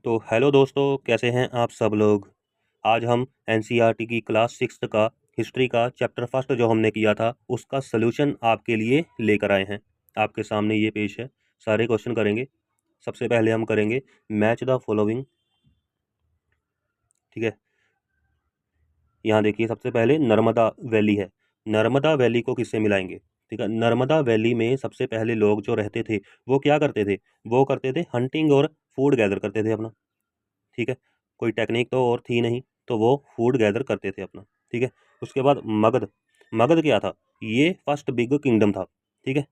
तो हेलो दोस्तों, कैसे हैं आप सब लोग। आज हम एनसीईआरटी की क्लास 6 का हिस्ट्री का चैप्टर फर्स्ट जो हमने किया था उसका सलूशन आपके लिए लेकर आए हैं। आपके सामने ये पेश है, सारे क्वेश्चन करेंगे। सबसे पहले हम करेंगे मैच द फॉलोइंग। ठीक है, यहाँ देखिए सबसे पहले नर्मदा वैली है। नर्मदा वैली को किससे मिलाएंगे। ठीक है, नर्मदा वैली में सबसे पहले लोग जो रहते थे वो क्या करते थे, वो करते थे हंटिंग और फूड गैदर करते थे अपना। ठीक है, कोई टेक्निक तो और थी नहीं, तो वो फूड गैदर करते थे अपना। ठीक है, उसके बाद मगध। मगध क्या था, ये फर्स्ट बिग किंगडम था। ठीक है,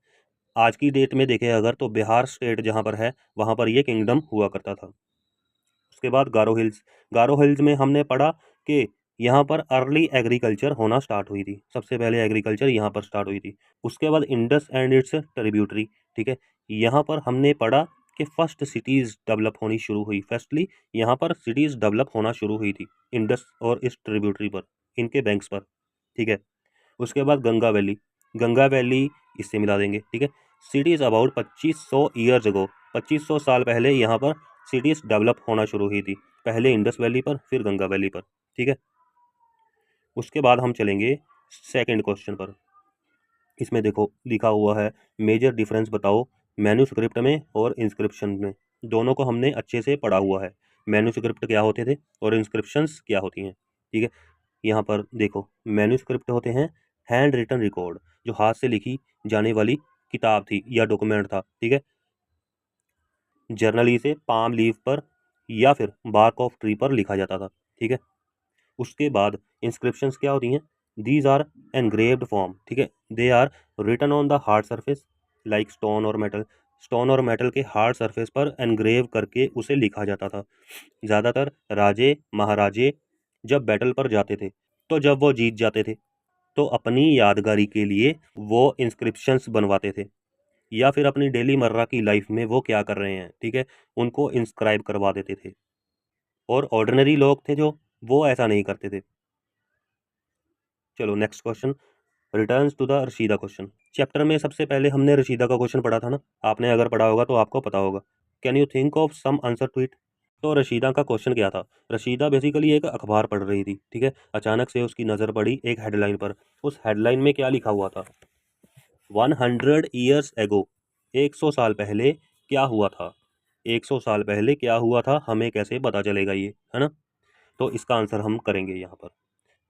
आज की डेट में देखें अगर तो बिहार स्टेट जहाँ पर है वहाँ पर ये किंगडम हुआ करता था। उसके बाद गारो हिल्स। गारो हिल्स में हमने पढ़ा कि यहाँ पर अर्ली एग्रीकल्चर होना स्टार्ट हुई थी, सबसे पहले एग्रीकल्चर यहाँ पर स्टार्ट हुई थी। उसके बाद इंडस एंड इट्स ट्रिब्यूटरी। ठीक है, यहाँ पर हमने पढ़ा कि फर्स्ट सिटीज़ डेवलप होनी शुरू हुई। फर्स्टली यहाँ पर सिटीज़ डेवलप होना शुरू हुई थी इंडस और इस ट्रिब्यूटरी पर, इनके बैंक्स पर। ठीक है, उसके बाद गंगा वैली। गंगा वैली इससे मिला देंगे। ठीक है, सिटीज़ अबाउट 2500 ईयर्स अगो, 2500 साल पहले यहाँ पर सिटीज़ डेवलप होना शुरू हुई थी, पहले इंडस वैली पर फिर गंगा वैली पर। ठीक है, उसके बाद हम चलेंगे सेकंड क्वेश्चन पर। इसमें देखो लिखा हुआ है मेजर डिफरेंस बताओ मैन्युस्क्रिप्ट में और इंस्क्रिप्शन में। दोनों को हमने अच्छे से पढ़ा हुआ है, मैन्युस्क्रिप्ट क्या होते थे और इंस्क्रिप्शंस क्या होती हैं। ठीक है, यहाँ पर देखो मैन्युस्क्रिप्ट होते हैं हैंड रिटन रिकॉर्ड, जो हाथ से लिखी जाने वाली किताब थी या डॉक्यूमेंट था। ठीक है, जर्नली से पाम लीफ पर या फिर बार्क ऑफ ट्री पर लिखा जाता था। ठीक है, उसके बाद इंस्क्रिप्शंस क्या होती हैं, दीज आर एनग्रेव्ड फॉर्म। ठीक है, they are written on the hard surface like stone और मेटल। स्टोन और मेटल के हार्ड सरफेस पर एनग्रेव करके उसे लिखा जाता था। ज़्यादातर राजे महाराजे जब बैटल पर जाते थे, तो जब वो जीत जाते थे तो अपनी यादगारी के लिए वो इंस्क्रिप्शंस बनवाते थे, या फिर अपनी डेली मर्रा की लाइफ में वो क्या कर रहे हैं, ठीक है, उनको इंस्क्राइब करवा देते थे। और ऑर्डिनरी लोग थे जो, वो ऐसा नहीं करते थे। चलो next question, returns to the Rashida question. Chapter में सबसे पहले हमने रशीदा का क्वेश्चन पढ़ा था ना, आपने अगर पढ़ा होगा तो आपको पता होगा। Can you think of some answer to it. तो रशीदा का क्वेश्चन क्या था, रशीदा बेसिकली एक अखबार पढ़ रही थी। ठीक है, अचानक से उसकी नज़र पड़ी एक हेडलाइन पर। उस हेडलाइन में क्या लिखा हुआ था, 100 ईयर्स एगो, 100 साल पहले क्या हुआ था। 100 साल पहले क्या हुआ था हमें कैसे पता चलेगा, ये है ना। तो इसका आंसर हम करेंगे यहाँ पर,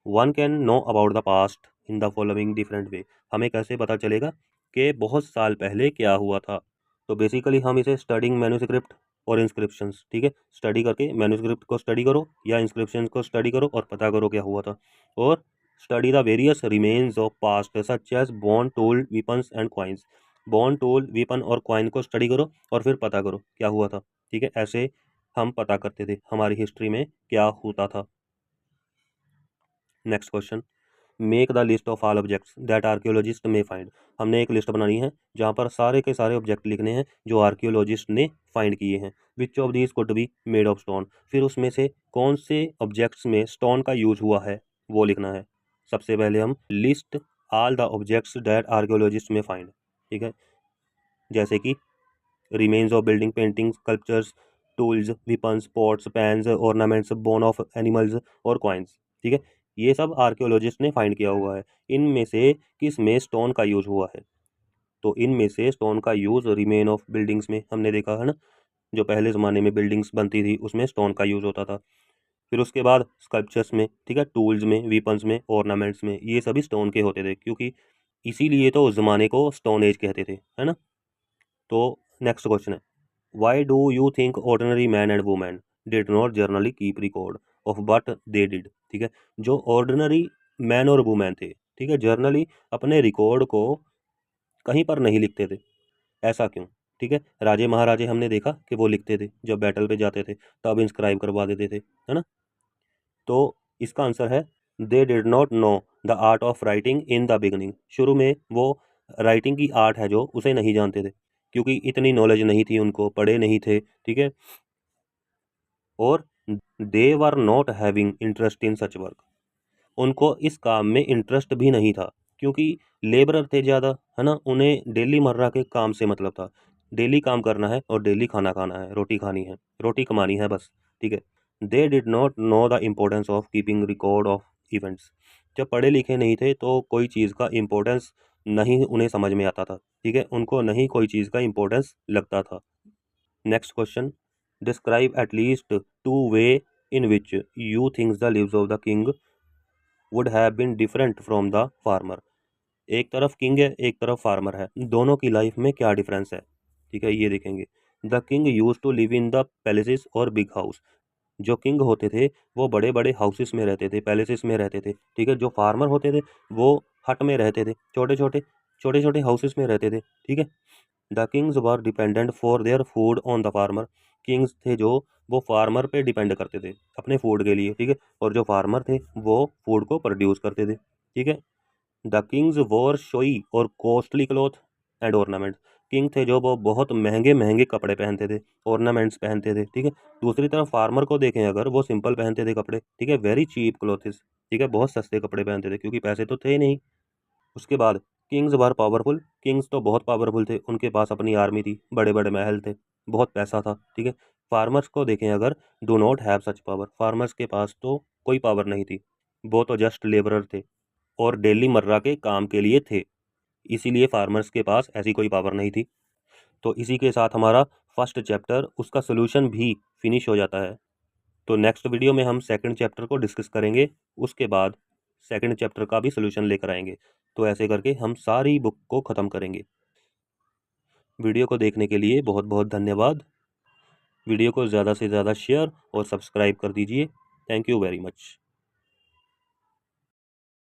one can know about the past in the following different way. हमें कैसे पता चलेगा कि बहुत साल पहले क्या हुआ था। तो बेसिकली हम इसे स्टडिंग मैन्युस्क्रिप्ट और इंस्क्रिप्शंस। ठीक है, स्टडी करके मैन्युस्क्रिप्ट को स्टडी करो या इंस्क्रिप्शंस को स्टडी करो और पता करो क्या हुआ था। और study the various remains of past such as bone tool weapons and coins. Bone tool weapon और क्वाइन को स्टडी करो और फिर पता करो क्या हुआ था। ठीक है, ऐसे हम पता करते थे हमारी हिस्ट्री में क्या होता था। Next question, make the list of all objects that archaeologist में फाइंड। हमने एक लिस्ट बनानी है जहाँ पर सारे के सारे ऑब्जेक्ट लिखने हैं जो आर्कियोलॉजिस्ट ने फाइंड किए हैं। Which of these could be made of stone, फिर उसमें से कौन से ऑब्जेक्ट्स में स्टोन का यूज हुआ है वो लिखना है। सबसे पहले हम list all the objects that archaeologist में फाइंड। ठीक है, जैसे कि remains of building, paintings, sculptures, tools, weapons, pots, pans, ornaments, bone of animals और कॉइन्स। ठीक है, ये सब आर्कियोलॉजिस्ट ने फाइंड किया हुआ है। इनमें से किस में स्टोन का यूज हुआ है, तो इनमें से स्टोन का यूज रिमेन ऑफ बिल्डिंग्स में हमने देखा है ना, जो पहले ज़माने में बिल्डिंग्स बनती थी उसमें स्टोन का यूज होता था। फिर उसके बाद स्कल्पचर्स में, ठीक है, टूल्स में, वेपन्स में, ऑर्नामेंट्स में, ये सभी स्टोन के होते थे, क्योंकि इसीलिए तो उस ज़माने को स्टोन एज कहते थे, है ना। तो नेक्स्ट क्वेश्चन है, why do you think ordinary man and women did not generally keep record of but they did. ठीक है, जो ऑर्डिनरी मैन और वुमेन थे, ठीक है, जर्नली अपने रिकॉर्ड को कहीं पर नहीं लिखते थे, ऐसा क्यों। ठीक है, राजे महाराजे हमने देखा कि वो लिखते थे, जब बैटल पे जाते थे तब इंस्क्राइब करवा देते थे, है ना। तो इसका आंसर है they did not know the art of writing in the beginning. शुरू में वो राइटिंग की आर्ट है जो उसे नहीं जानते थे, क्योंकि इतनी नॉलेज नहीं थी उनको, पढ़े नहीं थे। ठीक है, और they were not having interest in such work, उनको इस काम में इंटरेस्ट भी नहीं था, क्योंकि लेबरर थे ज़्यादा, है ना, उन्हें डेली मर्रा के काम से मतलब था। डेली काम करना है और डेली खाना खाना है, रोटी खानी है, रोटी कमानी है बस, ठीक है। They did not know the importance of keeping record of events. जब पढ़े लिखे नहीं थे तो कोई चीज़ का इम्पोर्टेंस नहीं उन्हें समझ में आता था, ठीक है, उनको नहीं कोई चीज़ का इम्पोर्टेंस लगता था। Next question, describe at least two way in which you thinks the lives of the king would have been different from the farmer. एक तरफ किंग है, एक तरफ फार्मर है, दोनों की लाइफ में क्या डिफरेंस है, ठीक है, ये देखेंगे। The king use to live in the palaces और बिग हाउस। जो किंग होते थे वो बड़े बड़े हाउसेस में रहते थे, पैलेसेस में रहते थे, ठीक है। जो फार्मर होते थे वो हट में रहते थे, छोटे छोटे हाउसेस में रहते थे, ठीक है। The Kings were dependent for their food on the farmer. Kings थे जो वो फार्मर पे डिपेंड करते थे अपने फूड के लिए, ठीक है, और जो फार्मर थे वो फूड को प्रोड्यूस करते थे, ठीक है। द किंग्स वोर शोई और costly cloth and ornaments. King थे जो वो बहुत महंगे महंगे कपड़े पहनते थे, ऑर्नामेंट्स पहनते थे, ठीक है। दूसरी तरफ फार्मर को देखें अगर, वो सिंपल पहनते थे कपड़े, ठीक है, वेरी चीप क्लोथ्स, ठीक है, बहुत सस्ते कपड़े पहनते थे क्योंकि पैसे तो थे ही नहीं। उसके बाद किंग्स वर पावरफुल। किंग्स तो बहुत पावरफुल थे, उनके पास अपनी आर्मी थी, बड़े बड़े महल थे, बहुत पैसा था, ठीक है। फार्मर्स को देखें अगर, do not have such power. Farmers के पास तो कोई पावर नहीं थी, वो तो जस्ट लेबरर थे और डेली मर्रा के काम के लिए थे, इसीलिए फार्मर्स के पास ऐसी कोई पावर नहीं थी। तो इसी के साथ हमारा फर्स्ट चैप्टर उसका सोल्यूशन भी फिनिश हो जाता है। तो नेक्स्ट वीडियो में हम सेकंड चैप्टर को डिस्कस करेंगे, उसके बाद सेकंड चैप्टर का भी सोल्यूशन लेकर आएंगे। तो ऐसे करके हम सारी बुक को ख़त्म करेंगे। वीडियो को देखने के लिए बहुत बहुत धन्यवाद। वीडियो को ज़्यादा से ज़्यादा शेयर और सब्सक्राइब कर दीजिए। Thank you very much.